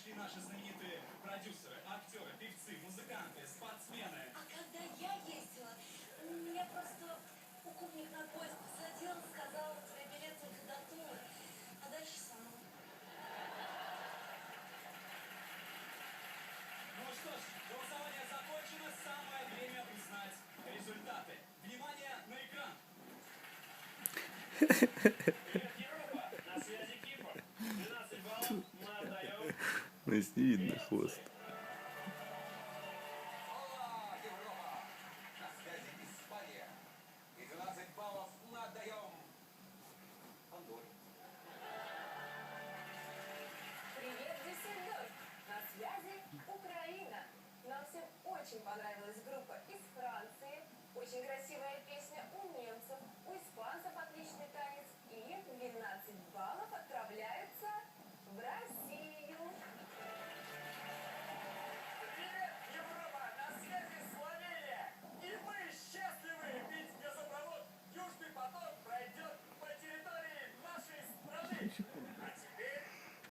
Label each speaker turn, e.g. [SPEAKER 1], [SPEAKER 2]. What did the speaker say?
[SPEAKER 1] пришли наши знаменитые продюсеры, актеры, певцы, музыканты, спортсмены.
[SPEAKER 2] А когда я ездила, меня просто укупник на поезд посадил, сказал, твои билеты уже готовы, а дальше сама.
[SPEAKER 1] Ну что ж, голосование закончено, самое время узнать результаты. Внимание на экран. Привет, Европа! На связи Кипр. 12 баллов мы отдаем.
[SPEAKER 3] Здесь не видно хвост.
[SPEAKER 4] Алла, Европа! На связи Испания. И 12 баллов мы отдаем Андорре.
[SPEAKER 5] Привет, Дюссельдорф! На связи Украина! Нам всем очень понравилось